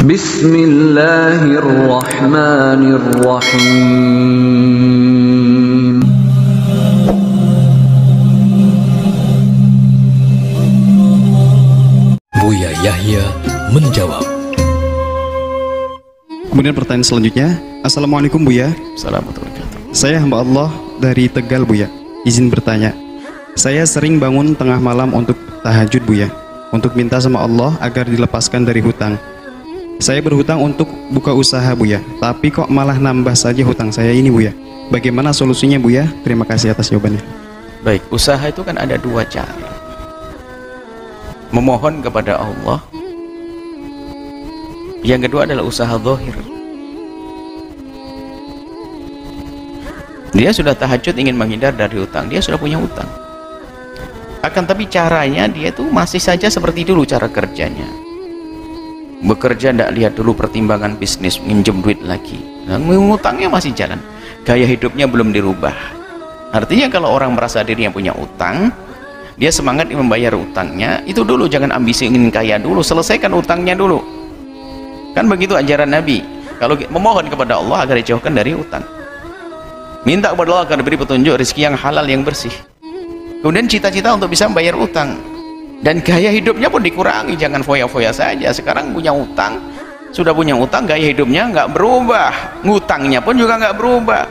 Bismillahirrahmanirrahim. Buya Yahya menjawab. Kemudian pertanyaan selanjutnya, Assalamualaikum Buya. Assalamualaikum warahmatullahi wabarakatuh. Saya hamba Allah dari Tegal Buya. Izin bertanya, saya sering bangun tengah malam untuk tahajud Buya, untuk minta sama Allah agar dilepaskan dari hutang. Saya berhutang untuk buka usaha Buya, tapi kok malah nambah saja hutang saya ini Buya. Bagaimana solusinya Buya? Terima kasih atas jawabannya. Baik, usaha itu kan ada dua cara. Memohon kepada Allah. Yang kedua adalah usaha zahir. Dia sudah tahajud ingin menghindar dari hutang, dia sudah punya hutang. Akan tapi caranya dia itu masih saja seperti dulu cara kerjanya. Bekerja tidak lihat dulu pertimbangan bisnis, minjem duit lagi. Nah, ngutangnya masih jalan. Gaya hidupnya belum dirubah. Artinya kalau orang merasa dirinya punya utang, dia semangat membayar utangnya, itu dulu, jangan ambisi ingin kaya dulu, selesaikan utangnya dulu. Kan begitu ajaran Nabi. Kalau memohon kepada Allah agar dijauhkan dari utang, minta kepada Allah agar diberi petunjuk rezeki yang halal yang bersih, kemudian cita-cita untuk bisa membayar utang, dan gaya hidupnya pun dikurangi, jangan foya-foya saja. Sekarang punya utang, sudah punya utang, gaya hidupnya nggak berubah, ngutangnya pun juga nggak berubah.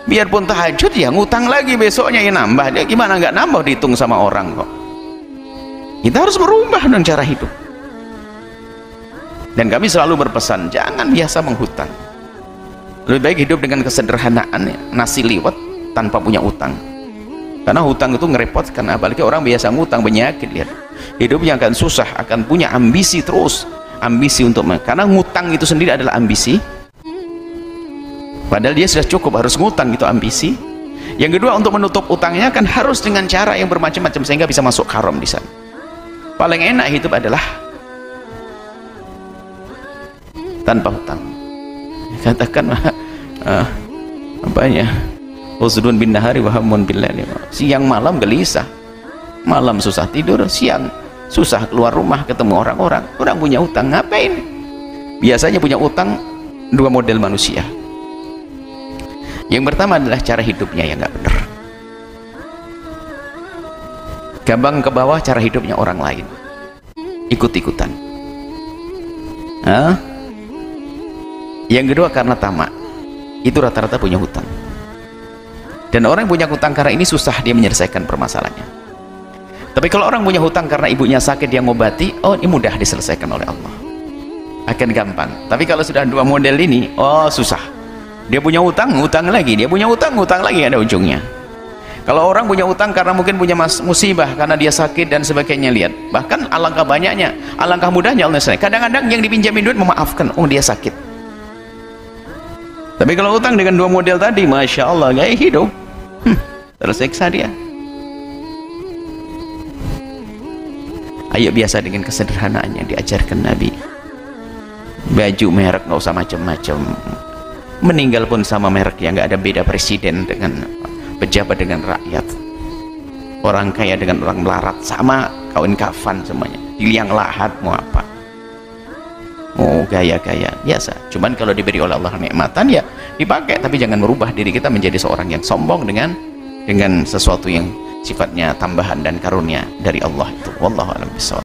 Biarpun tahajud ya ngutang lagi, besoknya ya nambah. Dia gimana nggak nambah, dihitung sama orang kok. Kita harus berubah dengan cara hidup. Dan kami selalu berpesan, jangan biasa menghutang. Lebih baik hidup dengan kesederhanaan, ya. Nasi liwet tanpa punya utang. Karena hutang itu ngerepotkan, apalagi orang biasa ngutang, penyakit. Lihat, hidupnya akan susah, akan punya ambisi terus, ambisi untuk, karena ngutang itu sendiri adalah ambisi. Padahal dia sudah cukup, harus ngutang, itu ambisi. Yang kedua, untuk menutup utangnya kan harus dengan cara yang bermacam-macam sehingga bisa masuk haram di sana. Paling enak hidup adalah tanpa hutang. Katakan apanya? Usdun bin nahari wa hammun bil laili. Siang malam gelisah. Malam susah tidur, siang susah keluar rumah ketemu orang-orang. Orang punya utang ngapain? Biasanya punya utang dua model manusia. Yang pertama adalah cara hidupnya yang nggak benar. Gampang ke bawah cara hidupnya orang lain. Ikut-ikutan. Yang kedua karena tamak. Itu rata-rata punya hutang. Dan orang yang punya hutang karena ini susah dia menyelesaikan permasalahannya. Tapi kalau orang punya hutang karena ibunya sakit dia ngobati, oh ini mudah diselesaikan oleh Allah, akan gampang. Tapi kalau sudah dua model ini, oh susah. Dia punya hutang, hutang lagi. Dia punya hutang, hutang lagi, ada ujungnya. Kalau orang punya hutang karena mungkin punya musibah, karena dia sakit dan sebagainya, lihat, bahkan alangkah banyaknya, alangkah mudahnya Allah selesai. Kadang-kadang yang dipinjamin duit memaafkan, oh dia sakit. Tapi kalau hutang dengan dua model tadi, Masya Allah, gaya hidup tersiksa dia. Ayo biasa dengan kesederhanaan yang diajarkan Nabi. Baju merek nggak usah macam-macam. Meninggal pun sama merek, yang nggak ada beda presiden dengan pejabat dengan rakyat, orang kaya dengan orang melarat, sama kain kafan semuanya. Pilih yang lahat mau apa, mau gaya-gaya biasa. Cuman kalau diberi oleh Allah nikmatan ya dipakai, tapi jangan merubah diri kita menjadi seorang yang sombong dengan sesuatu yang sifatnya tambahan dan karunia dari Allah itu. Wallahu a'lam bishawab.